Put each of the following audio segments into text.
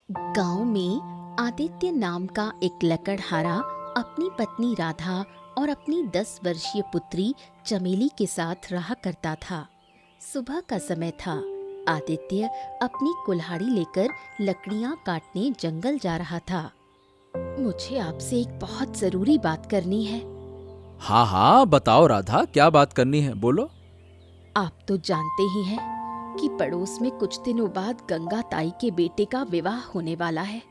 गांव में आदित्य नाम का एक लकड़हारा अपनी पत्नी राधा और अपनी 10 वर्षीय पुत्री चमेली के साथ रहा करता था। सुबह का समय था। आदित्य अपनी कुल्हाड़ी लेकर लकड़ियां काटने जंगल जा रहा था। मुझे आपसे एक बहुत जरूरी बात करनी है। हाँ हाँ, बताओ राधा, क्या बात करनी है, बोलो। आप तो जानते ही हैं कि पड़ोस में कुछ दिनों बाद गंगा ताई के बेटे का विवाह होने वाला है।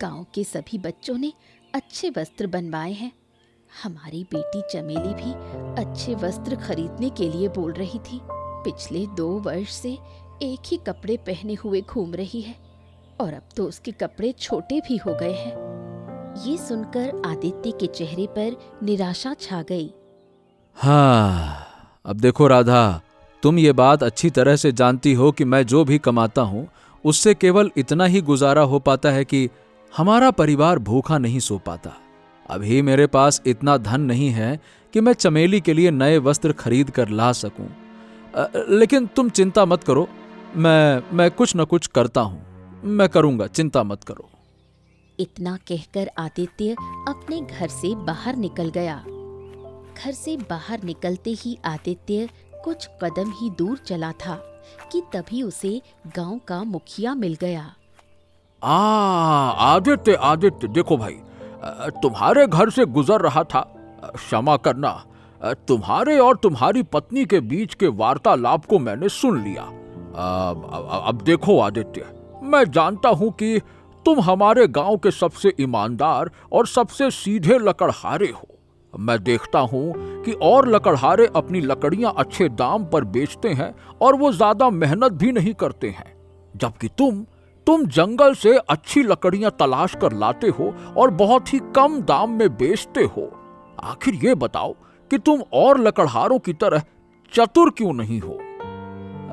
गांव के सभी बच्चों ने अच्छे वस्त्र बनवाए हैं। हमारी बेटी चमेली भी अच्छे वस्त्र खरीदने के लिए बोल रही थी। पिछले 2 वर्ष से एक ही कपड़े पहने हुए घूम रही है और अब तो उसके कपड़े छोटे भी हो गए हैं। ये सुनकर आदित्य के चेहरे पर निराशा छा गई। हाँ, अब देखो राधा, तुम ये बात अच्छी तरह से जानती हो कि मैं जो भी कमाता हूँ उससे केवल इतना ही गुजारा हो पाता है कि हमारा परिवार भूखा नहीं सो पाता। अभी मेरे पास इतना धन नहीं है कि मैं चमेली के लिए नए वस्त्र खरीद कर ला सकूं। लेकिन तुम चिंता मत करो, मैं कुछ न कुछ करता हूं। मैं करूंगा, चिंता मत करो। इतना कहकर आदित्य अपने घर से बाहर निकल गया। घर से बाहर निकलते ही आदित्य कुछ कदम ही दूर चला था कि तभी उसे गांव का मुखिया मिल गया। आदित्य आदित्य, देखो भाई, तुम्हारे घर से गुजर रहा था। क्षमा करना, तुम्हारे और तुम्हारी पत्नी के बीच के वार्तालाप को मैंने सुन लिया। अब देखो आदित्य, मैं जानता हूं कि तुम हमारे गांव के सबसे ईमानदार और सबसे सीधे लकड़हारे हो। मैं देखता हूं कि और लकड़हारे अपनी लकड़ियां अच्छे दाम पर बेचते हैं और वो ज्यादा मेहनत भी नहीं करते हैं, जबकि तुम जंगल से अच्छी लकड़ियां तलाश कर लाते हो और बहुत ही कम दाम में बेचते हो। आखिर ये बताओ कि तुम और लकड़हारों की तरह चतुर क्यों नहीं हो?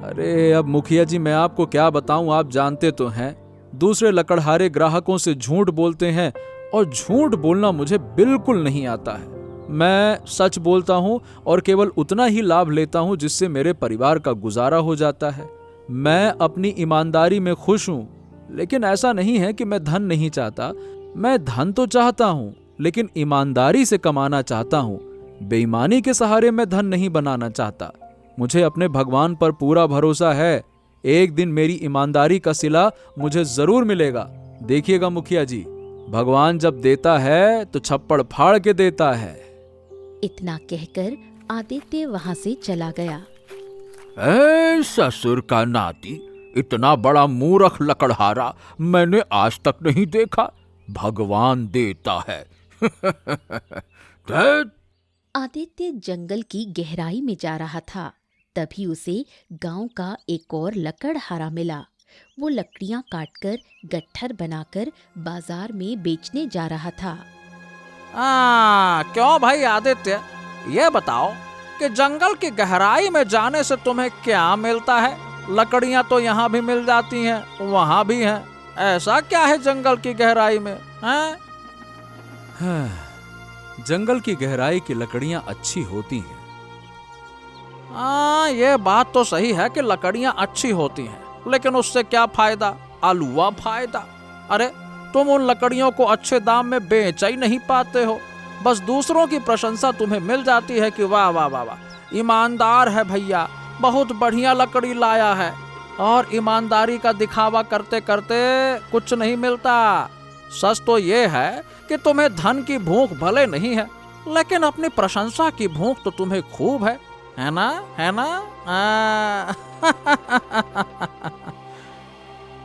अरे अब मुखिया जी, मैं आपको क्या बताऊं, आप जानते तो हैं दूसरे लकड़हारे ग्राहकों से झूठ बोलते हैं और झूठ बोलना मुझे बिल्कुल नहीं आता है। मैं सच बोलता हूं और केवल उतना ही लाभ लेता हूं जिससे मेरे परिवार का गुजारा हो जाता है। मैं अपनी ईमानदारी में खुश हूं, लेकिन ऐसा नहीं है कि मैं धन नहीं चाहता। मैं धन तो चाहता हूं, लेकिन ईमानदारी से कमाना चाहता हूं। बेईमानी के सहारे मैं धन नहीं बनाना चाहता। मुझे अपने भगवान पर पूरा भरोसा है। एक दिन मेरी ईमानदारी का सिला मुझे जरूर मिलेगा। देखिएगा मुखिया जी, भगवान जब देता है तो छप्पड़ फाड़ के देता है। इतना कहकर आदित्य वहां से चला गया। ऐ ससुर का नाती, इतना बड़ा मूर्ख लकड़हारा मैंने आज तक नहीं देखा। भगवान देता है। आदित्य जंगल की गहराई में जा रहा था। तभी उसे गांव का एक और लकड़हारा मिला। वो लकड़ियां काटकर गट्ठर बनाकर बाजार में बेचने जा रहा था। क्यों भाई आदित्य, ये बताओ कि जंगल की गहराई में जाने से तुम्हें क्या मिलता है? लकड़ियां तो यहाँ भी मिल जाती हैं, वहाँ भी हैं। ऐसा क्या है जंगल की गहराई में? जंगल की गहराई की लकड़ियां अच्छी होती हैं। ये बात तो सही है कि लकड़ियां अच्छी होती हैं, लेकिन उससे क्या फायदा? आलूआ फायदा। अरे तुम उन लकड़ियों को अच्छे दाम में बेच ही नहीं पाते हो। बस दूसरों की प्रशंसा तुम्हें मिल जाती है कि वाह वाह वाह वाह, ईमानदार है भैया, बहुत बढ़िया लकड़ी लाया है। और ईमानदारी का दिखावा करते करते कुछ नहीं मिलता। सच तो ये है कि तुम्हें धन की भूख भले नहीं है, लेकिन अपनी प्रशंसा की भूख तो तुम्हें खूब है ना? है ना?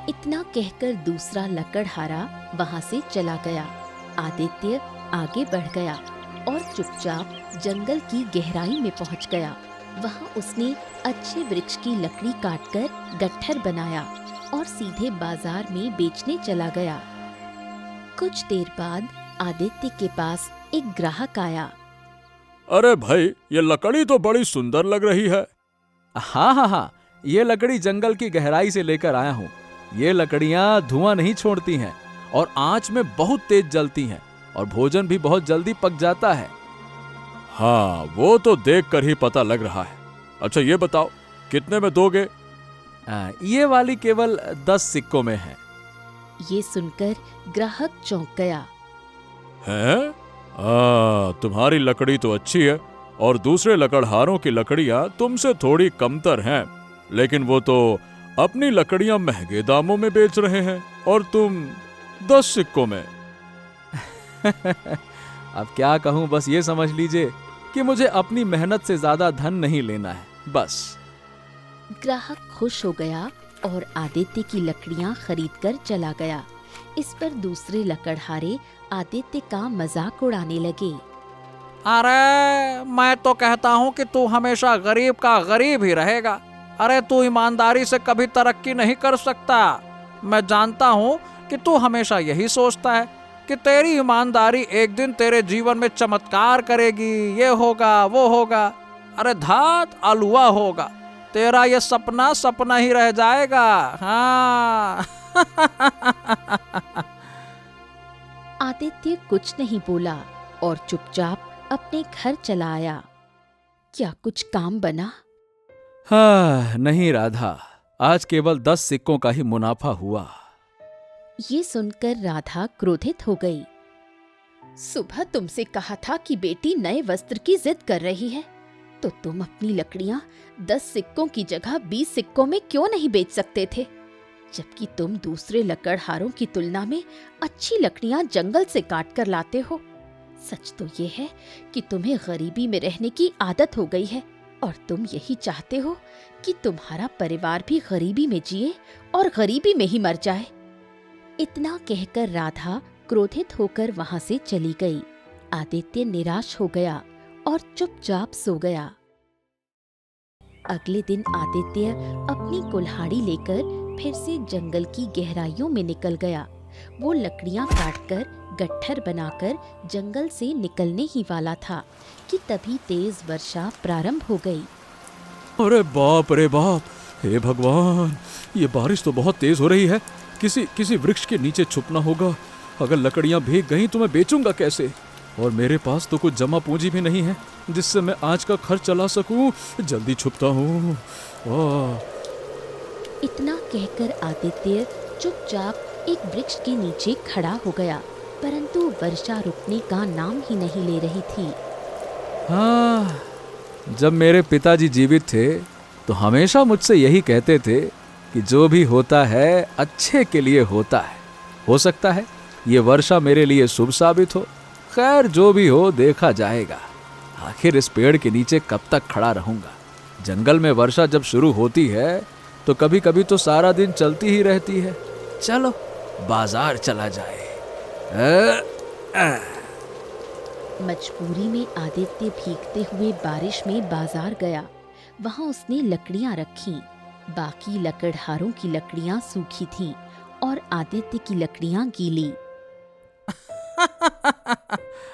इतना कहकर दूसरा लकड़हारा वहां से चला गया। आदित्य आगे बढ़ गया और चुपचाप जंगल की गहराई में पहुंच गया। वहां उसने अच्छे वृक्ष की लकड़ी काटकर गट्ठर बनाया और सीधे बाजार में बेचने चला गया। कुछ देर बाद आदित्य के पास एक ग्राहक आया। अरे भाई, ये लकड़ी तो बड़ी सुंदर लग रही है। हाँ, ये लकड़ी जंगल की गहराई से लेकर आया हूँ। ये लकड़ियाँ धुआं नहीं छोड़ती हैं और आंच में बहुत तेज जलती हैं और भोजन भी बहुत जल्दी पक जाता है। हाँ, वो तो देखकर ही पता लग रहा है। अच्छा ये बताओ, कितने में दोगे? ये वाली केवल 10 सिक्कों में है। ये सुनकर ग्राहक चौंक गया। हैं? तुम्हारी लकड़ी तो अच्छी है और दूसरे लकड़हारों की लकड़ियां तुमसे थोड़ी कमतर हैं, लेकिन वो तो अपनी लकड़ियां महंगे दामों में बेच रहे हैं और तुम 10 सिक्कों में। अब क्या कहूं, बस ये समझ लीजिए कि मुझे अपनी मेहनत से ज्यादा धन नहीं लेना है, बस। ग्राहक खुश हो गया और आदित्य की लकड़ियां खरीदकर चला गया। इस पर दूसरे लकड़हारे आदित्य का मजाक उड़ाने लगे। अरे मैं तो कहता हूँ कि तू हमेशा गरीब का गरीब ही रहेगा। अरे तू ईमानदारी से कभी तरक्की नहीं कर सकता। मैं जानता हूँ कि तू हमेशा यही सोचता है कि तेरी ईमानदारी एक दिन तेरे जीवन में चमत्कार करेगी, ये होगा वो होगा। अरे धात अलुआ होगा, तेरा ये सपना सपना ही रह जाएगा। हाँ। आदित्य कुछ नहीं बोला और चुपचाप अपने घर चला आया। क्या कुछ काम बना? हाँ, नहीं राधा, आज केवल 10 सिक्कों का ही मुनाफा हुआ। ये सुनकर राधा क्रोधित हो गई। सुबह तुमसे कहा था कि बेटी नए वस्त्र की जिद कर रही है, तो तुम अपनी लकड़ियां 10 सिक्कों की जगह 20 सिक्कों में क्यों नहीं बेच सकते थे? जबकि तुम दूसरे लकड़हारों की तुलना में अच्छी लकड़ियां जंगल से काट कर लाते हो। सच तो ये है कि तुम्हें गरीबी में रहने की आदत हो गई है और तुम यही चाहते हो कि तुम्हारा परिवार भी गरीबी में जिए और गरीबी में ही मर जाए। इतना कहकर राधा क्रोधित होकर वहां से चली गई। आदित्य निराश हो गया और चुपचाप सो गया। अगले दिन आदित्य अपनी कुल्हाड़ी लेकर फिर से जंगल की गहराइयों में निकल गया। वो लकड़ियां काटकर गट्ठर बनाकर जंगल से निकलने ही वाला था कि तभी तेज वर्षा प्रारंभ हो गई। अरे बाप रे बाप, हे भगवान, ये बारिश तो बहुत तेज हो रही है। किसी वृक्ष के नीचे छुपना होगा। अगर लकड़ियां भीग गईं तो मैं बेचूंगा कैसे? और मेरे पास तो कुछ जमा पूंजी भी नहीं है जिससे मैं आज का खर्च चला सकूं। जल्दी छुपता हूँ। इतना कहकर आदित्य चुपचाप एक वृक्ष के नीचे खड़ा हो गया, परंतु वर्षा रुकने का नाम ही नहीं ले रही थी। हाँ, जब मेरे पिताजी जीवित थे तो हमेशा मुझसे यही कहते थे कि जो भी होता है अच्छे के लिए होता है। हो सकता है ये वर्षा मेरे लिए शुभ साबित हो। खैर, जो भी हो देखा जाएगा। आखिर इस पेड़ के नीचे कब तक खड़ा रहूंगा? जंगल में वर्षा जब शुरू होती है तो कभी कभी तो सारा दिन चलती ही रहती है। चलो बाजार चला जाए। मजबूरी में आदित्य भीगते हुए बारिश में बाजार गया। वहां उसने लकड़ियां रखीं। बाकी लकड़हारों की लकड़ियां सूखी थीं और आदित्य की लकड़ियां गीली।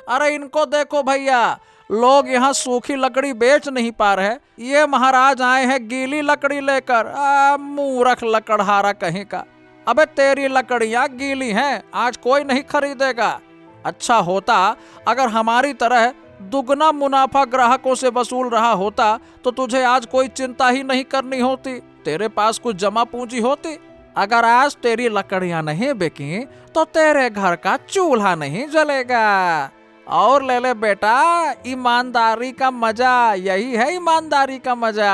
अरे इनको देखो भैया, लोग यहाँ सूखी लकड़ी बेच नहीं पा रहे, ये महाराज आए हैं गीली लकड़ी लेकर। मूर्ख लकड़हारा कहीं का। अबे तेरी लकड़ियां गीली हैं, आज कोई नहीं खरीदेगा। अच्छा होता अगर हमारी तरह दुगना मुनाफा ग्राहकों से वसूल रहा होता तो तुझे आज कोई चिंता ही नहीं करनी होती। तेरे पास कुछ जमा पूंजी होती। अगर आज तेरी लकड़ियां नहीं बिकी तो तेरे घर का चूल्हा नहीं जलेगा। और ले ले बेटा, ईमानदारी का मजा, यही है ईमानदारी का मजा।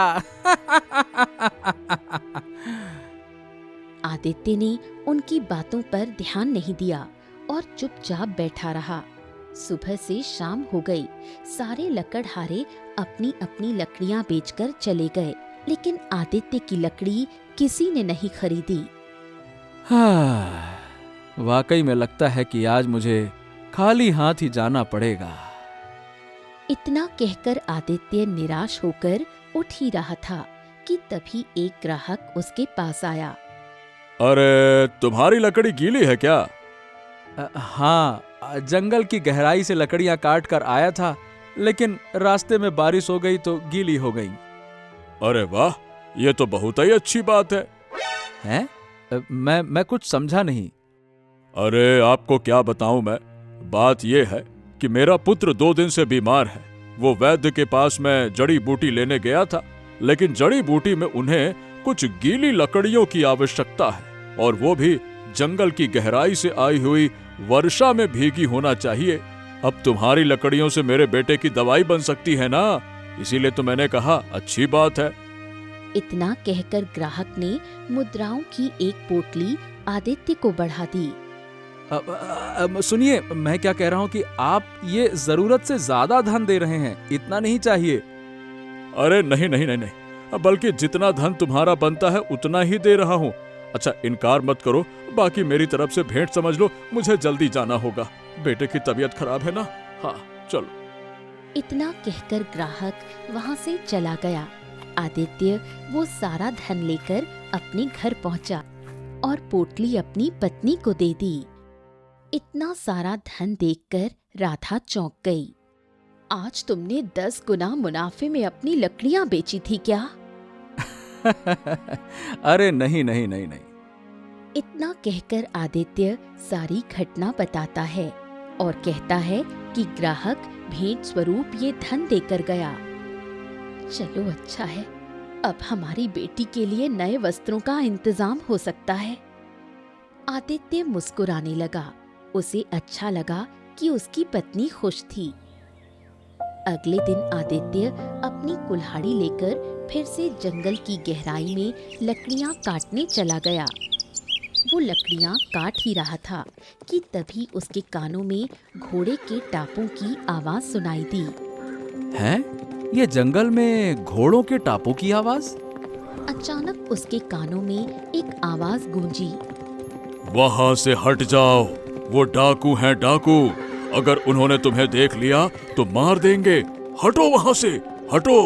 आदित्य ने उनकी बातों पर ध्यान नहीं दिया और चुपचाप बैठा रहा। सुबह से शाम हो गई। सारे लकड़हारे अपनी अपनी लकड़ियां बेचकर चले गए, लेकिन आदित्य की लकड़ी किसी ने नहीं खरीदी। हाँ, वाकई में लगता है कि आज मुझे खाली हाथ ही जाना पड़ेगा। इतना कहकर आदित्य निराश होकर उठ ही रहा था कि तभी एक ग्राहक उसके पास आया। अरे तुम्हारी लकड़ी गीली है क्या? हाँ, जंगल की गहराई से लकड़ियां काट कर आया था, लेकिन रास्ते में बारिश हो गई तो गीली हो गई। अरे वाह, ये तो बहुत ही अच्छी बात है। हैं? मैं कुछ समझा नहीं। अरे आपको क्या बताऊं मैं। बात यह है कि मेरा पुत्र 2 दिन से बीमार है। वो वैद्य के पास मैं जड़ी बूटी लेने गया था, लेकिन जड़ी बूटी में उन्हें कुछ गीली लकड़ियों की आवश्यकता है, और वो भी जंगल की गहराई से आई हुई वर्षा में भीगी होना चाहिए। अब तुम्हारी लकड़ियों से मेरे बेटे की दवाई बन सकती है ना, इसीलिए तो मैंने कहा अच्छी बात है। इतना कहकर ग्राहक ने मुद्राओं की एक पोटली आदित्य को बढ़ा दी। सुनिए, मैं क्या कह रहा हूँ कि आप ये जरूरत से ज्यादा धन दे रहे हैं, इतना नहीं चाहिए। अरे नहीं नहीं नहीं नहीं, बल्कि जितना धन तुम्हारा बनता है उतना ही दे रहा हूँ। अच्छा इनकार मत करो, बाकी मेरी तरफ से भेंट समझ लो, मुझे जल्दी जाना होगा, बेटे की तबीयत खराब है ना। हाँ चलो। इतना कहकर ग्राहक वहां से चला गया। आदित्य वो सारा धन लेकर अपने घर पहुंचा और पोटली अपनी पत्नी को दे दी। इतना सारा धन देखकर राधा चौंक गई। आज तुमने 10 गुना मुनाफे में अपनी लकड़ियां बेची थी क्या? अरे नहीं नहीं नहीं नहीं। इतना कहकर आदित्य सारी घटना बताता है और कहता है कि ग्राहक भेंट स्वरूप ये धन देकर गया। चलो अच्छा है, अब हमारी बेटी के लिए नए वस्त्रों का इंतजाम हो सकता है। आदित्य मुस्कुराने लगा। उसे अच्छा लगा कि उसकी पत्नी खुश थी। अगले दिन आदित्य अपनी कुल्हाड़ी लेकर फिर से जंगल की गहराई में लकड़ियां काटने चला गया। वो लकड़ियां काट ही रहा था कि तभी उसके कानों में घोड़े के टापों की आवाज सुनाई दी। हैं? ये जंगल में घोड़ों के टापों की आवाज? अचानक उसके कानों में एक आवाज गूंजी। वहां से हट जाओ, वो डाकू हैं डाकू, अगर उन्होंने तुम्हें देख लिया तो मार देंगे, हटो वहां से, हटो।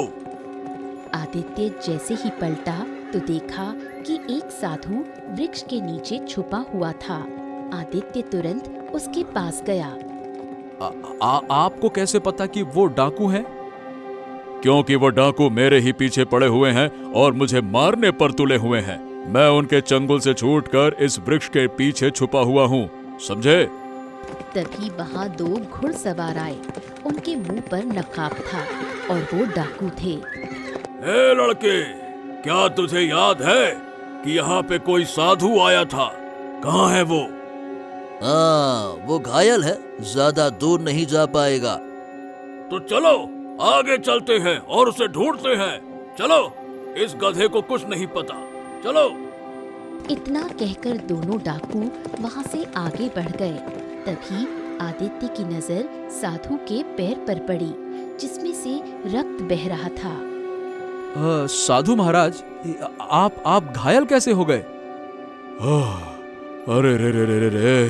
आदित्य जैसे ही पलटा तो देखा कि एक साधु वृक्ष के नीचे छुपा हुआ था। आदित्य तुरंत उसके पास गया। आपको कैसे पता कि वो डाकू हैं? क्योंकि वो डाकू मेरे ही पीछे पड़े हुए हैं और मुझे मारने पर तुले हुए हैं। मैं उनके चंगुल से छूटकर इस वृक्ष के पीछे छुपा हुआ हूँ, समझे? तभी वहाँ 2 घुड़सवार आए। उनके मुंह पर नकाब था और वो डाकू थे। ए लड़के, क्या तुझे याद है कि यहाँ पे कोई साधु आया था? कहाँ है वो? हाँ, वो घायल है, ज्यादा दूर नहीं जा पाएगा। तो चलो आगे चलते हैं और उसे ढूंढते हैं। चलो, इस गधे को कुछ नहीं पता, चलो। इतना कहकर दोनों डाकू वहाँ से आगे बढ़ गए। तभी आदित्य की नजर साधु के पैर पर पड़ी, जिसमें से रक्त बह रहा था। साधु महाराज, आप घायल कैसे हो गए? अरे रे रे रे रे रे,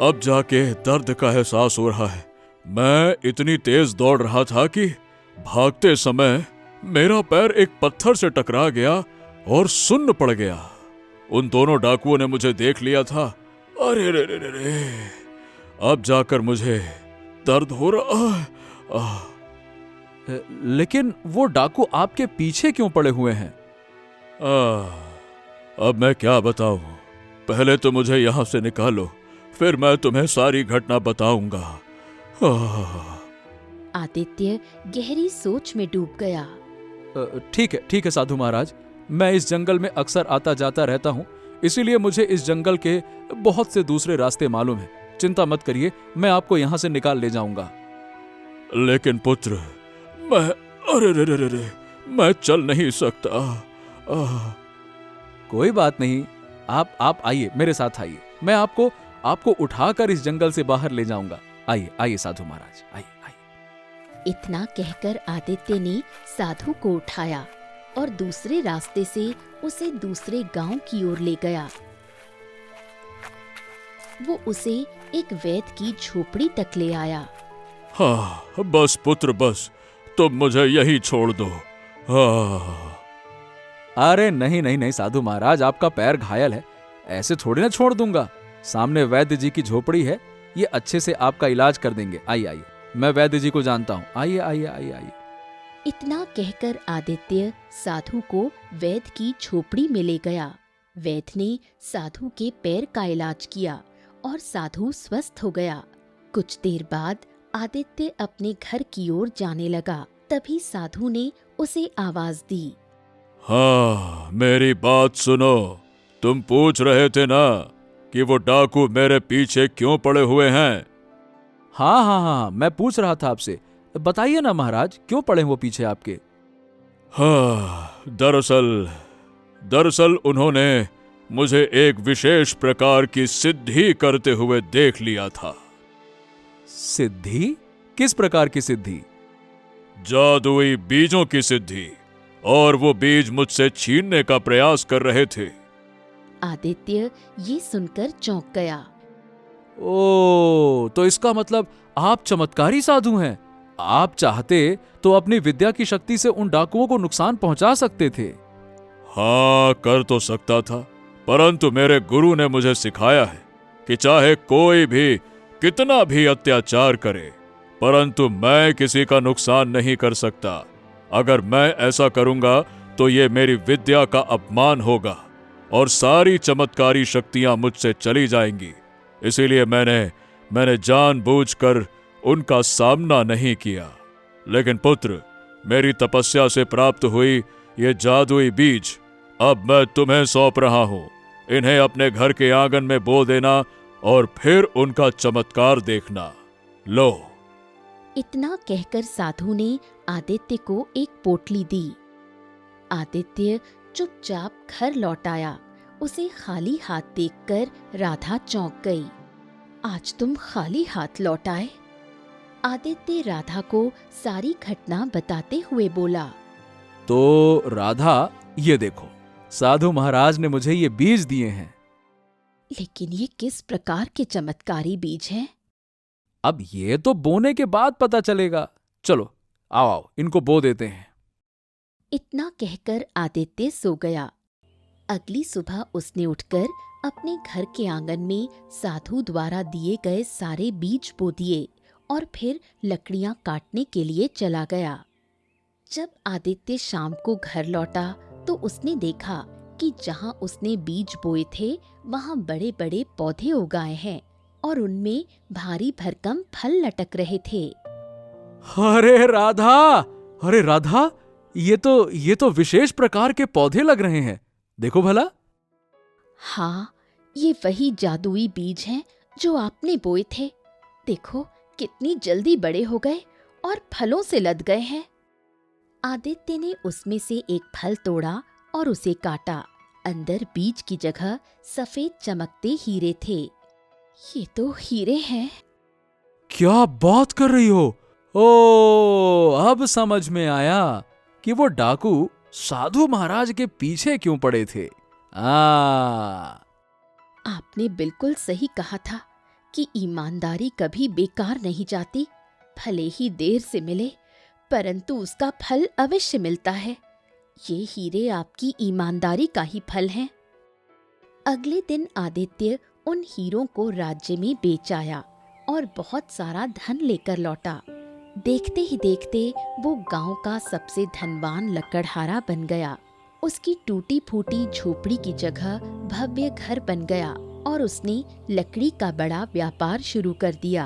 अब जाके दर्द का एहसास हो रहा है। मैं इतनी तेज दौड़ रहा था कि भागते समय मेरा पैर एक पत्थर से टकरा गया और सुन्न पड़ गया। उन दोनों डाकुओं ने मुझे देख लिया था। अरे रे रे रे रे, अब जाकर मुझे दर्द हो रहा। लेकिन वो डाकू आपके पीछे क्यों पड़े हुए हैं? अब मैं क्या बताऊं? पहले तो मुझे यहां से निकालो, फिर मैं तुम्हें सारी घटना बताऊंगा। आदित्य गहरी सोच में डूब गया। ठीक है साधु महाराज, मैं इस जंगल में अक्सर आता जाता रहता हूँ, इसीलिए मुझे इस जंगल के बहुत से दूसरे रास्ते मालूम है। चिंता मत करिए, मैं आपको यहाँ से निकाल ले जाऊंगा। लेकिन पुत्र, अरे रे रे रे रे, मैं चल नहीं सकता। कोई बात नहीं, आप आइए, मेरे साथ आइए, मैं आपको उठाकर इस जंगल से बाहर ले जाऊंगा। आइए साधु महाराज, आइए। इतना कहकर आदित्य ने साधु को उठाया और दूसरे रास्ते से उसे दूसरे गांव की ओर ले गया। वो उसे एक वैद्य की झोपड़ी तक ले आया। हाँ, बस पुत्र बस, तुम मुझे यही छोड़ दो। अरे नहीं साधु महाराज, आपका पैर घायल है, ऐसे थोड़ी ना छोड़ दूंगा। सामने वैद्य जी की झोपड़ी है, ये अच्छे से आपका इलाज कर देंगे। आइए, मैं वैद्य जी को जानता हूँ। आइए। इतना कहकर आदित्य साधु को वैद्य की झोपड़ी में ले गया। वैद्य ने साधु के पैर का इलाज किया और साधु स्वस्थ हो गया। कुछ देर बाद आदित्य अपने घर की ओर जाने लगा। तभी साधु ने उसे आवाज दी। हाँ, मेरी बात सुनो, तुम पूछ रहे थे ना कि वो डाकू मेरे पीछे क्यों पड़े हुए हैं? हाँ हाँ हाँ, मैं पूछ रहा था आपसे। बताइए ना महाराज, क्यों पड़े हैं वो पीछे आपके? हाँ, दरअसल उन्होंने मुझे एक विशेष प्रकार की सिद्धि करते हुए देख लिया था। सिद्धि? किस प्रकार की सिद्धि? जादुई बीजों की सिद्धि, और वो बीज मुझसे छीनने का प्रयास कर रहे थे। आदित्य ये सुनकर चौंक गया। ओ, तो इसका मतलब आप चमत्कारी साधु हैं। आप चाहते तो अपनी विद्या की शक्ति से उन डाकुओं को नुकसान पहुंचा सकते थे। हाँ, कर तो सकता था, परंतु मेरे गुरु ने मुझे सिखाया है कि चाहे कोई भी कितना भी अत्याचार करे, परंतु मैं किसी का नुकसान नहीं कर सकता। अगर मैं ऐसा करूंगा तो ये मेरी विद्या का अपमान होगा और सारी चमत्कारी शक्तियां मुझसे चली जाएंगी। इसीलिए मैंने जानबूझकर उनका सामना नहीं किया। लेकिन पुत्र, मेरी तपस्या से प्राप्त हुई ये जादुई बीज अब मैं तुम्हें सौंप रहा हूं। इन्हें अपने घर के आंगन में बो देना और फिर उनका चमत्कार देखना। लो। इतना कहकर साधु ने आदित्य को एक पोटली दी। आदित्य चुपचाप घर लौट आया। उसे खाली हाथ देखकर राधा चौंक गई। आज तुम खाली हाथ लौट आए? आदित्य राधा को सारी घटना बताते हुए बोला। तो राधा, ये देखो, साधु महाराज ने मुझे ये बीज दिए हैं। लेकिन ये किस प्रकार के चमत्कारी बीज हैं? अब ये तो बोने के बाद पता चलेगा। चलो आओ आओ, इनको बो देते हैं। इतना कहकर आदित्य सो गया। अगली सुबह उसने उठकर अपने घर के आंगन में साधु द्वारा दिए गए सारे बीज बो दिए और फिर लकड़ियां काटने के लिए चला गया। जब आदित्य शाम को घर लौटा तो उसने देखा कि जहां उसने बीज बोए थे वहां बड़े बड़े पौधे उगाए हैं और उनमें भारी भरकम फल लटक रहे थे। अरे राधा, ये तो विशेष प्रकार के पौधे लग रहे हैं। देखो भला। हाँ, ये वही जादुई बीज हैं जो आपने बोए थे। देखो कितनी जल्दी बड़े हो गए और फलों से लद गए हैं। आदित्य ने उसमें से एक फल तोड़ा और उसे काटा। अंदर बीज की जगह सफेद चमकते हीरे थे। ये तो हीरे हैं। क्या बात कर रही हो? ओ, अब समझ में आया कि वो डाकू साधु महाराज के पीछे क्यों पड़े थे। आपने बिल्कुल सही कहा था कि ईमानदारी कभी बेकार नहीं जाती। भले ही देर से मिले, परंतु उसका फल अवश्य मिलता है। ये हीरे आपकी ईमानदारी का ही फल हैं। अगले दिन आदित्य उन हीरों को राज्य में बेच आया और बहुत सारा धन लेकर लौटा। देखते ही देखते वो गांव का सबसे धनवान लकड़हारा बन गया। उसकी टूटी फूटी झोपड़ी की जगह भव्य घर बन गया और उसने लकड़ी का बड़ा व्यापार शुरू कर दिया।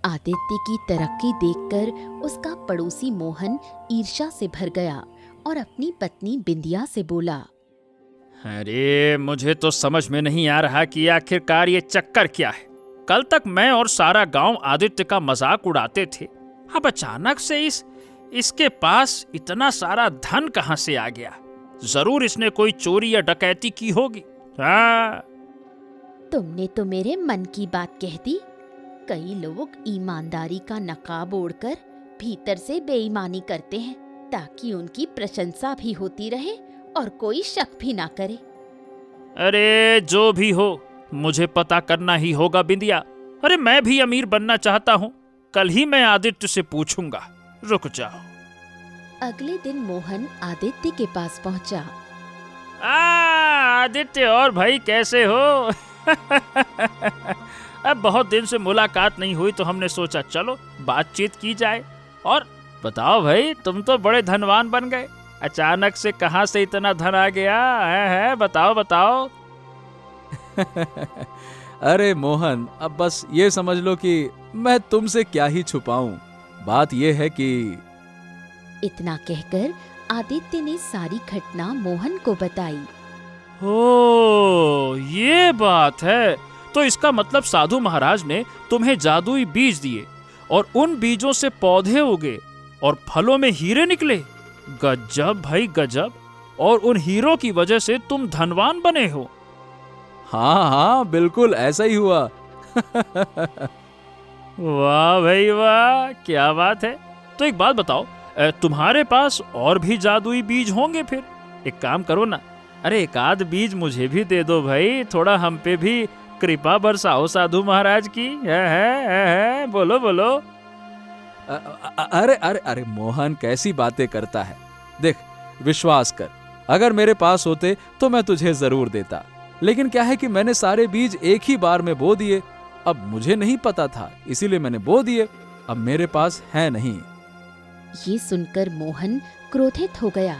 आदित्य की तरक्की देखकर उसका पड़ोसी मोहन ईर्ष्या से भर गया और अपनी पत्नी बिंदिया से बोला। अरे, मुझे तो समझ में नहीं आ रहा कि आखिरकार ये चक्कर क्या है। कल तक मैं और सारा गांव आदित्य का मजाक उड़ाते थे, अब अचानक से इसके पास इतना सारा धन कहां से आ गया? जरूर इसने कोई चोरी या डकैती की होगी। हाँ। तुमने तो मेरे मन की बात कह दी। कई लोग ईमानदारी का नकाब ओढ़कर भीतर से बेईमानी करते हैं ताकि उनकी प्रशंसा भी होती रहे और कोई शक भी ना करे। अरे जो भी हो, मुझे पता करना ही होगा बिंदिया। अरे मैं भी अमीर बनना चाहता हूँ। कल ही मैं आदित्य से पूछूंगा। रुक जाओ। अगले दिन मोहन आदित्य के पास पहुंचा। आदित्य और भाई कैसे हो? अब बहुत दिन से मुलाकात नहीं हुई तो हमने सोचा चलो बातचीत की जाए। और बताओ भाई, तुम तो बड़े धनवान बन गए। अचानक से कहां से इतना धन आ गया है? बताओ बताओ। अरे मोहन, अब बस ये समझ लो कि मैं तुमसे क्या ही छुपाऊं। बात ये है कि इतना कहकर आदित्य ने सारी घटना मोहन को बताई। ओ, ये बात है। तो इसका मतलब साधु महाराज ने तुम्हें जादुई बीज दिए और उन बीजों से पौधे उगे और फलों में हीरे निकले। गजब भाई गजब। और उन हीरों की वजह से तुम धनवान बने हो। हाँ हाँ, बिल्कुल ऐसा ही हुआ। वाह भाई वाह, क्या बात है। तो एक बात बताओ, तुम्हारे पास और भी जादुई बीज होंगे फिर? एक काम करो ना, अरे एक आध बीज मुझे भी दे दो भाई, थोड़ा हम पे भी कृपा बरसाओ साधु महाराज की। है, बोलो बोलो। अरे अरे अरे मोहन, कैसी बातें करता है। देख, विश्वास कर, अगर मेरे पास होते तो मैं तुझे जरूर देता, लेकिन क्या है कि मैंने सारे बीज एक ही बार में बो दिए। अब मुझे नहीं पता था, इसीलिए मैंने बो दिए। अब मेरे पास है नहीं। ये सुनकर मोहन क्रोधित हो गया।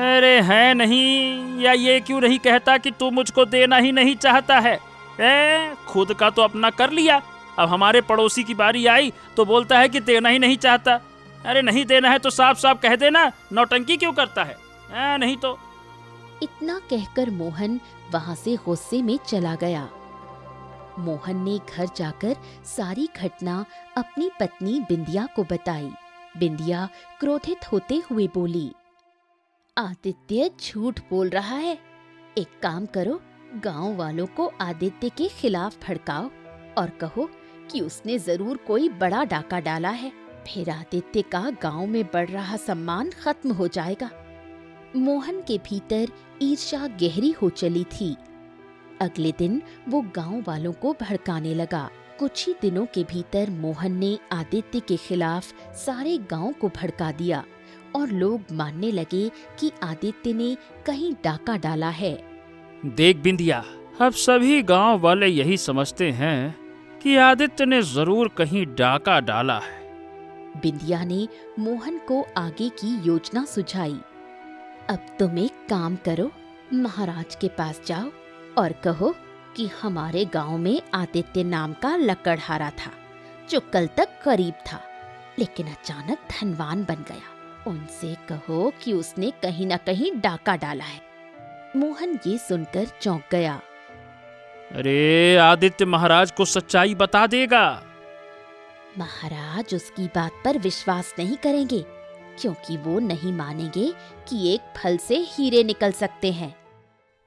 अरे है नहीं, या ये क्यों नहीं कहता कि तू मुझको देना ही नहीं चाहता है? खुद का तो अपना कर लिया, अब हमारे पड़ोसी की बारी आई तो बोलता है कि देना ही नहीं चाहता। अरे नहीं देना है तो साफ साफ कह देना, नौटंकी क्यों करता है? नहीं तो। इतना कहकर मोहन वहां से गुस्से में चला गया। मोहन ने घर जाकर सारी घटना अपनी पत्नी बिंदिया को बताई। बिंदिया क्रोधित होते हुए बोली, आदित्य झूठ बोल रहा है। एक काम करो, गांव वालों को आदित्य के खिलाफ भड़काओ और कहो कि उसने जरूर कोई बड़ा डाका डाला है। फिर आदित्य का गांव में बढ़ रहा सम्मान खत्म हो जाएगा। मोहन के भीतर ईर्ष्या गहरी हो चली थी। अगले दिन वो गांव वालों को भड़काने लगा। कुछ ही दिनों के भीतर मोहन ने आदित्य के खिलाफ सारे गांव को भड़का दिया और लोग मानने लगे कि आदित्य ने कहीं डाका डाला है। देख बिंदिया, अब सभी गांव वाले यही समझते हैं कि आदित्य ने जरूर कहीं डाका डाला है। बिंदिया ने मोहन को आगे की योजना सुझाई। अब तुम एक काम करो, महाराज के पास जाओ और कहो कि हमारे गांव में आदित्य नाम का लकड़हारा था, जो कल तक गरीब था लेकिन अचानक धनवान बन गया। उनसे कहो कि उसने कहीं न कहीं डाका डाला है। मोहन ये सुनकर चौंक गया। अरे आदित्य महाराज को सच्चाई बता देगा। महाराज उसकी बात पर विश्वास नहीं करेंगे, क्योंकि वो नहीं मानेंगे कि एक फल से हीरे निकल सकते हैं।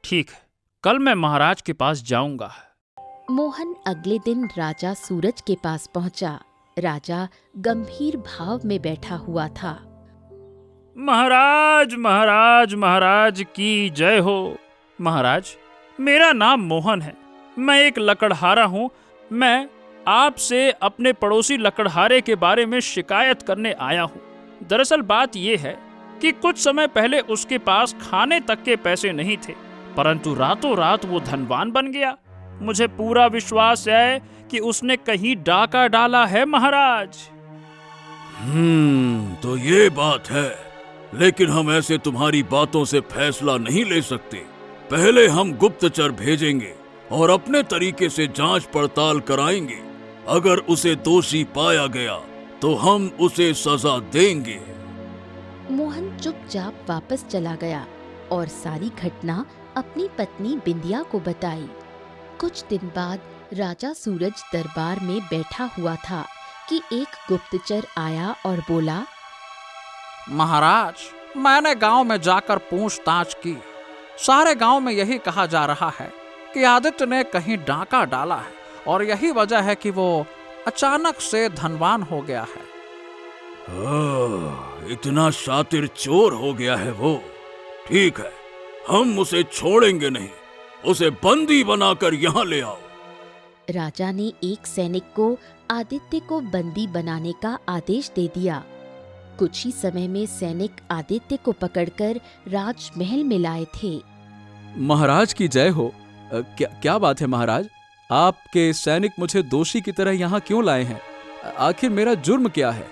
ठीक है, कल मैं महाराज के पास जाऊंगा। मोहन अगले दिन राजा सूरज के पास पहुंचा। राजा गंभीर भाव में बैठा हुआ था। महाराज महाराज महाराज की जय हो। महाराज, मेरा नाम मोहन है, मैं एक लकड़हारा हूँ। मैं आपसे अपने पड़ोसी लकड़हारे के बारे में शिकायत करने आया हूँ। दरअसल बात यह है कि कुछ समय पहले उसके पास खाने तक के पैसे नहीं थे, परंतु रातों रात वो धनवान बन गया। मुझे पूरा विश्वास है कि उसने कहीं डाका डाला है महाराज। तो ये बात है, लेकिन हम ऐसे तुम्हारी बातों से फैसला नहीं ले सकते। पहले हम गुप्तचर भेजेंगे और अपने तरीके से जांच पड़ताल कराएंगे। अगर उसे दोषी पाया गया तो हम उसे सजा देंगे। मोहन चुपचाप वापस चला गया और सारी घटना अपनी पत्नी बिंदिया को बताई। कुछ दिन बाद राजा सूरज दरबार में बैठा हुआ था कि एक गुप्तचर आया और बोला, महाराज, मैंने गांव में जाकर पूछताछ की। सारे गांव में यही कहा जा रहा है कि आदित्य ने कहीं डाका डाला है और यही वजह है कि वो अचानक से धनवान हो गया है। इतना शातिर चोर हो गया है वो। ठीक है, हम उसे छोड़ेंगे नहीं, उसे बंदी बनाकर यहाँ ले आओ। राजा ने एक सैनिक को आदित्य को बंदी बनाने का आदेश दे दिया। कुछ ही समय में सैनिक आदित्य को पकड़कर राजमहल में लाए थे। महाराज की जय हो। क्या बात है महाराज, आपके सैनिक मुझे दोषी की तरह यहाँ क्यों लाए हैं? आखिर मेरा जुर्म क्या है?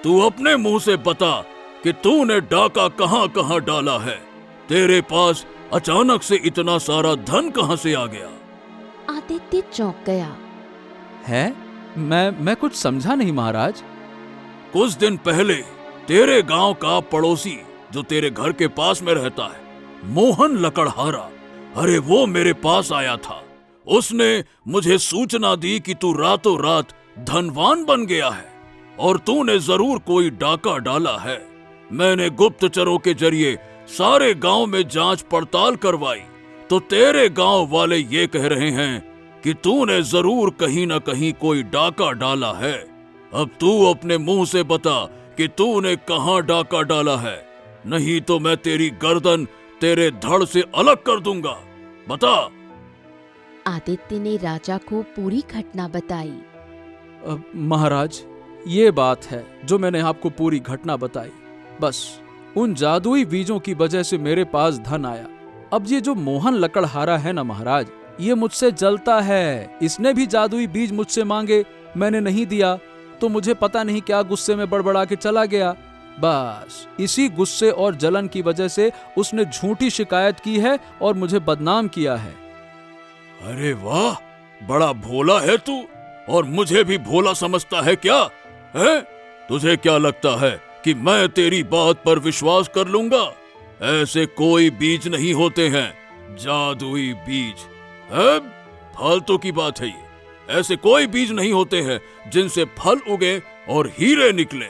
तू अपने मुंह से बता कि तूने डाका कहाँ कहाँ डाला है। तेरे पास अचानक से इतना सारा धन कहाँ से आ गया? आदित्य चौंक गया। है? मैं कुछ समझा नहीं महाराज। कुछ दिन पहले तेरे गांव का पड़ोसी जो तेरे घर के पास में रहता है, मोहन लकड़हारा, अरे वो मेरे पास आया था। उसने मुझे सूचना दी कि तू रातों रात धनवान बन गया है और तूने जरूर कोई डाका डाला है। मैंने गुप्तचरों के जरिए सारे गांव में जांच पड़ताल करवाई तो तेरे गांव वाले ये कह रहे हैं कि तूने जरूर कहीं न कहीं कोई डाका डाला है। अब तू अपने मुंह से बता कि तूने कहां डाका डाला है, नहीं तो मैं तेरी गर्दन तेरे धड़ से अलग कर दूंगा। बता। आदित्य ने राजा को पूरी घटना बताई। महाराज, ये बात है जो मैंने आपको पूरी घटना बताई। बस उन जादुई बीजों की वजह से मेरे पास धन आया। अब ये जो मोहन लकड़हारा है ना महाराज, ये मुझसे जलता है। इसने भी जादुई बीज मुझसे मांगे, मैंने नहीं दिया तो मुझे पता नहीं क्या गुस्से में बड़बड़ा के चला गया। बस इसी गुस्से और जलन की वजह से उसने झूठी शिकायत की है और मुझे बदनाम किया है। अरे वाह, बड़ा भोला है तू, और मुझे भी भोला समझता है क्या? है? तुझे क्या लगता है कि मैं तेरी बात पर विश्वास कर लूंगा? ऐसे कोई बीज नहीं होते हैं, जादुई बीज है। फालतू की बात है ये। ऐसे कोई बीज नहीं होते हैं जिनसे फल उगे और हीरे निकले।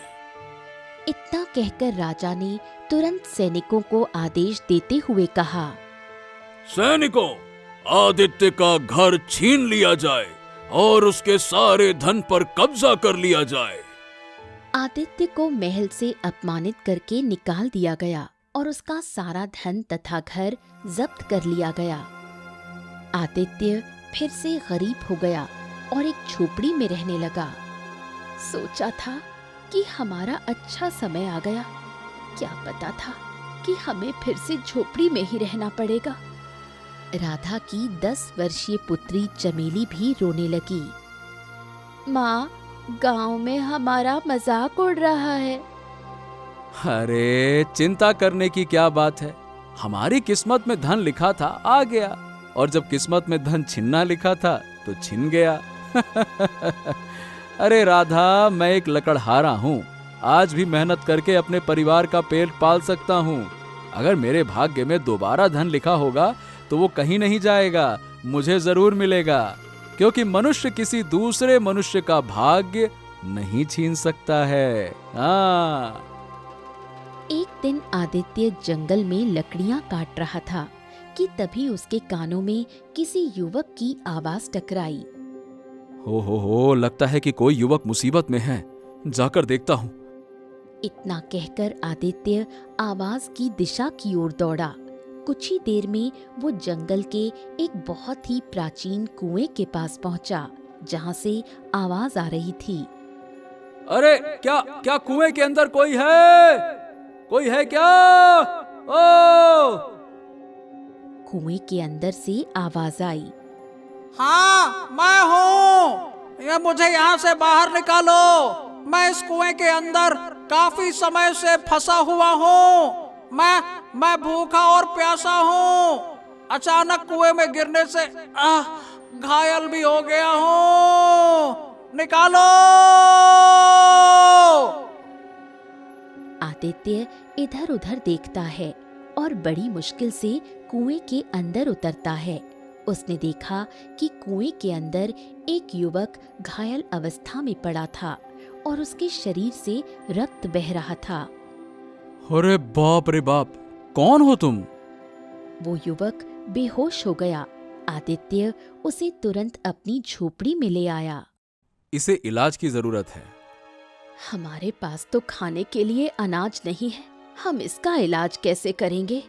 इतना कहकर राजा ने तुरंत सैनिकों को आदेश देते हुए कहा, सैनिकों, आदित्य का घर छीन लिया जाए और उसके सारे धन पर कब्जा कर लिया जाए। आदित्य को महल से अपमानित करके निकाल दिया गया और उसका सारा धन तथा घर जब्त कर लिया गया। आदित्य फिर से गरीब हो गया और एक झोपड़ी में रहने लगा। सोचा था कि हमारा अच्छा समय आ गया, क्या पता था कि हमें फिर से झोपड़ी में ही रहना पड़ेगा। राधा की 10 वर्षीय पुत्री चमेली भी रोने लगी। माँ, गांव में हमारा मजाक उड़ रहा है। अरे चिंता करने की क्या बात है, हमारी किस्मत में धन लिखा था आ गया, और जब किस्मत में धन छिनना लिखा था तो छिन गया। अरे राधा, मैं एक लकड़हारा हूँ, आज भी मेहनत करके अपने परिवार का पेट पाल सकता हूँ। अगर मेरे भाग्य में दोबारा धन लिखा होगा तो वो कहीं नहीं जाएगा, मुझे जरूर मिलेगा, क्योंकि मनुष्य किसी दूसरे मनुष्य का भाग्य नहीं छीन सकता है। हाँ। एक दिन आदित्य जंगल में लकड़ियां काट रहा था कि तभी उसके कानों में किसी युवक की आवाज टकराई। हो, लगता है कि कोई युवक मुसीबत में है, जाकर देखता हूँ। इतना कहकर आदित्य आवाज की दिशा की ओर दौड़ा। कुछ ही देर में वो जंगल के एक बहुत ही प्राचीन कुएं के पास पहुंचा, जहां से आवाज आ रही थी। अरे क्या कुएं के अंदर कोई है? कोई है क्या? ओ! कुएं के अंदर से आवाज आई। हाँ, मैं हूँ। ये मुझे यहाँ से बाहर निकालो। मैं इस कुएं के अंदर काफी समय से फंसा हुआ हूँ। मैं भूखा और प्यासा हूँ। अचानक कुएं में गिरने से घायल भी हो गया हूँ। निकालो। आदित्य इधर उधर देखता है और बड़ी मुश्किल से कुएं के अंदर उतरता है। उसने देखा कि कुएं के अंदर एक युवक घायल अवस्था में पड़ा था और उसके शरीर से रक्त बह रहा था। अरे बाप रे बाप, कौन हो तुम? वो युवक बेहोश हो गया। आदित्य उसे तुरंत अपनी झोपड़ी में ले आया। इसे इलाज की जरूरत है। हमारे पास तो खाने के लिए अनाज नहीं है, हम इसका इलाज कैसे करेंगे?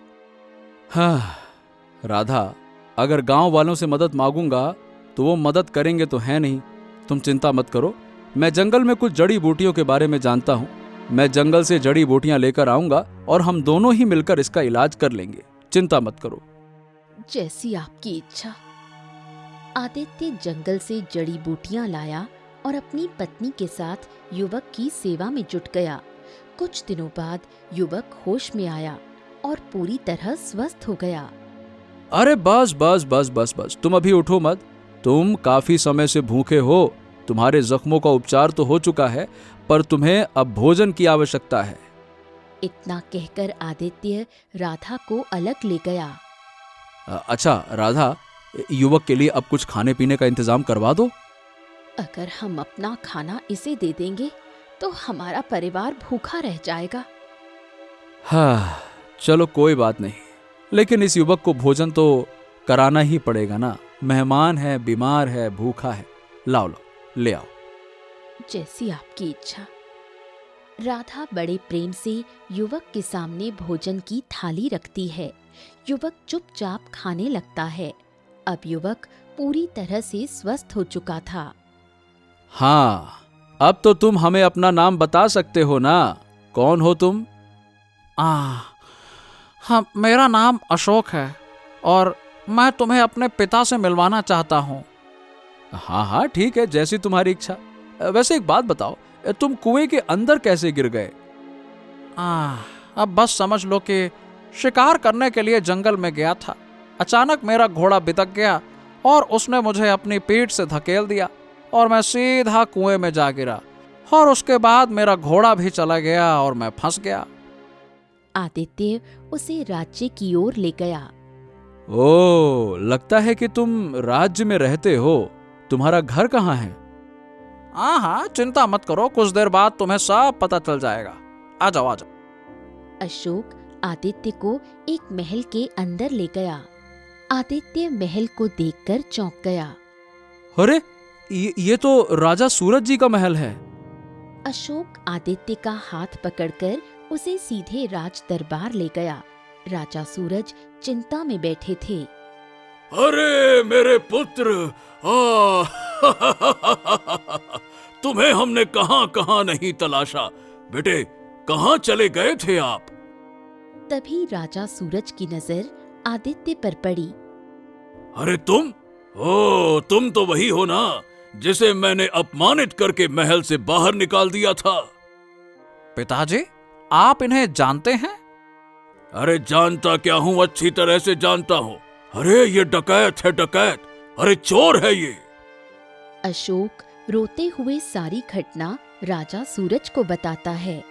हाँ राधा, अगर गांव वालों से मदद मांगूंगा तो वो मदद करेंगे तो है नहीं। तुम चिंता मत करो, मैं जंगल में कुछ जड़ी बूटियों के बारे में जानता हूँ। मैं जंगल से जड़ी बूटियां लेकर आऊंगा और हम दोनों ही मिलकर इसका इलाज कर लेंगे। चिंता मत करो। जैसी आपकी इच्छा। आदित्य जंगल से जड़ी बूटियां लाया और अपनी पत्नी के साथ युवक की सेवा में जुट गया। कुछ दिनों बाद युवक होश में आया और पूरी तरह स्वस्थ हो गया। अरे बस बस बस बस बस, तुम अभी उठो मत। तुम काफी समय से भूखे हो। तुम्हारे जख्मों का उपचार तो हो चुका है, पर तुम्हें अब भोजन की आवश्यकता है। इतना कहकर आदित्य राधा को अलग ले गया। अच्छा राधा, युवक के लिए अब कुछ खाने पीने का इंतजाम करवा दो। अगर हम अपना खाना इसे दे देंगे तो हमारा परिवार भूखा रह जाएगा। हाँ चलो कोई बात नहीं, लेकिन इस युवक को भोजन तो कराना ही पड़ेगा ना। मेहमान है, बीमार है, भूखा है। लाओ लो, ले आओ। जैसी आपकी इच्छा। राधा बड़े प्रेम से युवक के सामने भोजन की थाली रखती है। युवक चुपचाप खाने लगता है। अब युवक पूरी तरह से स्वस्थ हो चुका था। हाँ, अब तो तुम हमें अपना नाम बता सकते हो ना। कौन हो तुम? हाँ, मेरा नाम अशोक है और मैं तुम्हें अपने पिता से मिलवाना चाहता हूँ। हाँ हाँ ठीक है, जैसी तुम्हारी इच्छा। वैसे एक बात बताओ, तुम कुएं के अंदर कैसे गिर गए? अब बस समझ लो कि शिकार करने के लिए जंगल में गया था। अचानक मेरा घोड़ा बितक गया और उसने मुझे अपनी पीठ से धकेल दिया और मैं सीधा कुएं में जा गिरा, और उसके बाद मेरा घोड़ा भी चला गया और मैं फंस गया। आदित्य उसे राज्य की ओर ले गया। ओ, लगता है कि तुम राज्य में रहते हो। तुम्हारा घर कहाँ है? हाँ, चिंता मत करो, कुछ देर बाद तुम्हें सब पता चल जाएगा। आ जाओ आ जाओ। अशोक आदित्य को एक महल के अंदर ले गया। आदित्य महल को देखकर चौंक गया। अरे ये तो राजा सूरज जी का महल है। अशोक आदित्य का हाथ पकड़कर उसे सीधे राज दरबार ले गया। राजा सूरज चिंता में बैठे थे। अरे मेरे पुत्र, तुम्हें हमने कहां कहां नहीं तलाशा। बेटे, कहां चले गए थे आप? तभी राजा सूरज की नजर आदित्य पर पड़ी। अरे तुम तो वही हो ना जिसे मैंने अपमानित करके महल से बाहर निकाल दिया था। पिताजी, आप इन्हें जानते हैं? अरे जानता क्या हूँ, अच्छी तरह से जानता हूँ। अरे ये डकैत है, डकैत। अरे चोर है ये। अशोक रोते हुए सारी घटना राजा सूरज को बताता है।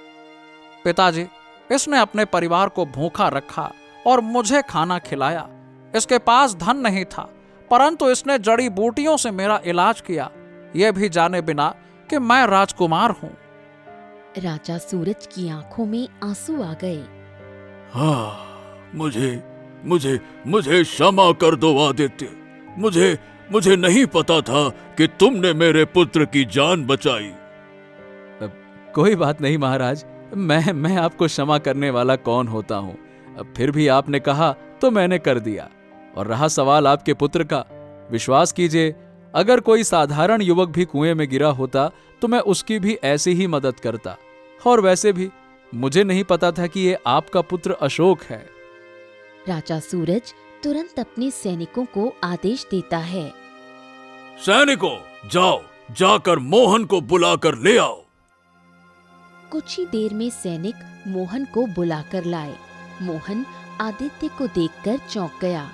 पिताजी, इसने अपने परिवार को भूखा रखा और मुझे खाना खिलाया। इसके पास धन नहीं था, परंतु इसने जड़ी बूटियों से मेरा इलाज किया, यह भी जाने बिना कि मैं राजकुमार हूँ। राजा सूरज की आंखों में आंसू आ गए। हाँ, मुझे क्षमा कर दो आदित्य। मुझे नहीं पता था कि तुमने मेरे पुत्र की जान बचाई। कोई बात नहीं महाराज, मैं आपको क्षमा करने वाला कौन होता हूँ। फिर भी आपने कहा तो मैंने कर दिया। और रहा सवाल आपके पुत्र का, विश्वास कीजिए, अगर कोई साधारण युवक भी कुएं में गिरा होता तो मैं उसकी भी ऐसी ही मदद करता। और वैसे भी मुझे नहीं पता था कि ये आपका पुत्र अशोक है। राजा सूरज तुरंत अपने सैनिकों को आदेश देता है। सैनिकों, जाओ, जाकर मोहन को बुलाकर ले आओ। कुछ ही देर में सैनिक मोहन को बुलाकर लाए। मोहन आदित्य को देखकर चौंक गया।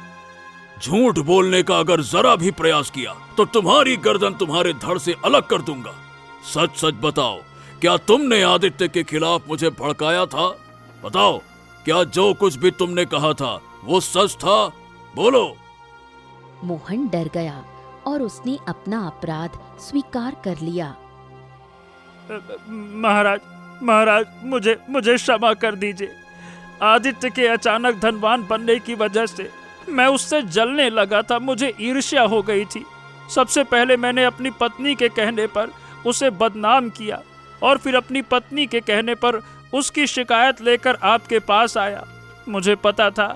झूठ बोलने का अगर जरा भी प्रयास किया तो तुम्हारी गर्दन तुम्हारे धड़ से अलग कर दूंगा। सच सच बताओ, क्या तुमने आदित्य के खिलाफ मुझे भड़काया था? बताओ, क्या जो कुछ भी तुमने कहा था वो सच था? बोलो। मोहन डर गया और उसने अपना अपराध स्वीकार कर लिया। महाराज, मुझे क्षमा कर दीजिए। आदित्य के अचानक धनवान बनने की वजह से मैं उससे जलने लगा था। मुझे ईर्ष्या हो गई थी। सबसे पहले मैंने अपनी पत्नी के कहने पर उसे बदनाम किया और फिर अपनी पत्नी के कहने पर उसकी शिकायत लेकर आपके पास आया। मुझे पता था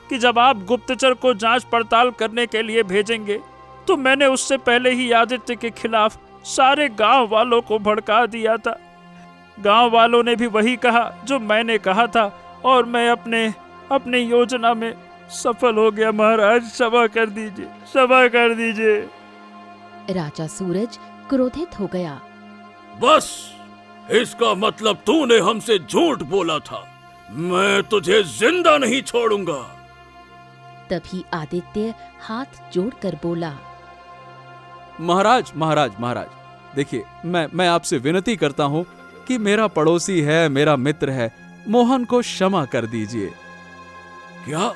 कि जब आप गुप्तचर को जांच पड़ताल करने के लिए भेजेंगे तो मैंने उससे पहले ही आदित्य के खिलाफ सारे गांव वालों को भड़का दिया था। गांव वालों ने भी वही कहा जो मैंने कहा था और मैं अपने योजना में सफल हो गया। महाराज, क्षमा कर दीजिए, क्षमा कर दीजिए। राजा सूरज क्रोधित हो गया। बस, इसका मतलब तूने हमसे झूठ बोला था। मैं तुझे जिंदा नहीं छोड़ूंगा। तभी आदित्य हाथ जोड़कर बोला। महाराज, देखिए, मैं आपसे विनती करता हूँ कि मेरा पड़ोसी है, मेरा मित्र है, मोहन को क्षमा कर दीजिए। क्या?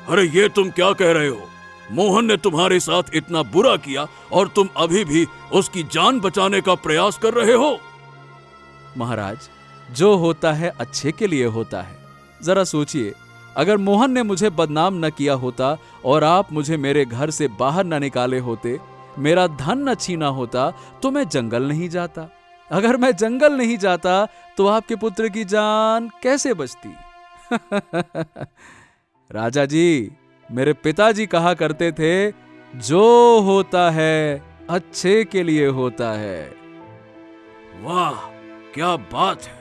अरे ये तुम क्या कह रहे हो? मोहन ने तुम्हारे साथ इतना बुरा किया और तुम अभी भी उसकी जान बचाने का प्रयास कर रहे हो? महाराज, जो होता है अच्छे के लिए होता है। जरा सोचिए, अगर मोहन ने मुझे बदनाम न किया होता और आप मुझे मेरे घर से बाहर न निकाले होते, मेरा धन न छीना होता, तो मैं जंगल नहीं जाता। अगर मैं जंगल नहीं जाता तो आपके पुत्र की जान कैसे बचती? राजा जी, मेरे पिताजी कहा करते थे, जो होता है अच्छे के लिए होता है। वाह, क्या बात है!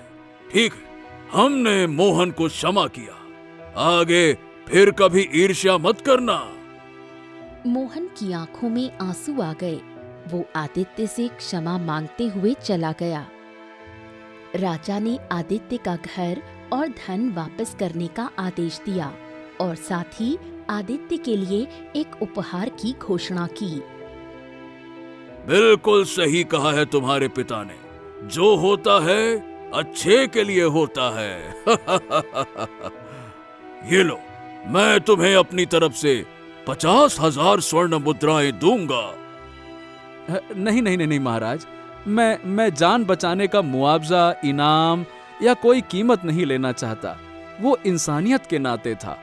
ठीक है, हमने मोहन को क्षमा किया। आगे फिर कभी ईर्ष्या मत करना। मोहन की आंखों में आंसू आ गए। वो आदित्य से क्षमा मांगते हुए चला गया। राजा ने आदित्य का घर और धन वापस करने का आदेश दिया और साथ ही आदित्य के लिए एक उपहार की घोषणा की। बिल्कुल सही कहा है तुम्हारे पिता ने, जो होता है अच्छे के लिए होता है। ये लो, मैं तुम्हें अपनी तरफ से 50,000 स्वर्ण मुद्राएं दूंगा। नहीं नहीं नहीं महाराज, मैं जान बचाने का मुआवजा, इनाम या कोई कीमत नहीं लेना चाहता। वो इंसानियत के नाते था।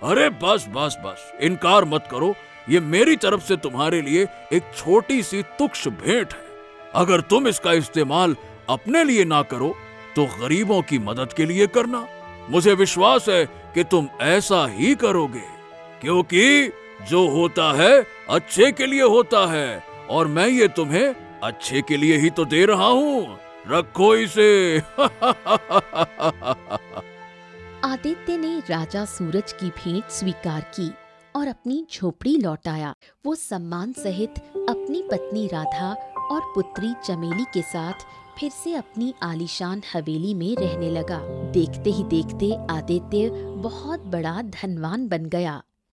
अरे बस बस बस, इनकार मत करो। ये मेरी तरफ से तुम्हारे लिए एक छोटी सी तुच्छ भेंट है। अगर तुम इसका इस्तेमाल अपने लिए ना करो तो गरीबों की मदद के लिए करना। मुझे विश्वास है कि तुम ऐसा ही करोगे, क्योंकि जो होता है अच्छे के लिए होता है और मैं ये तुम्हें अच्छे के लिए ही तो दे रहा हूँ। रखो इसे। आदित्य ने राजा सूरज की भेंट स्वीकार की और अपनी झोपड़ी लौट आया। वो सम्मान सहित अपनी पत्नी राधा और पुत्री चमेली के साथ फिर से अपनी आलीशान हवेली में रहने लगा। देखते ही देखते आदित्य बहुत बड़ा धनवान बन गया।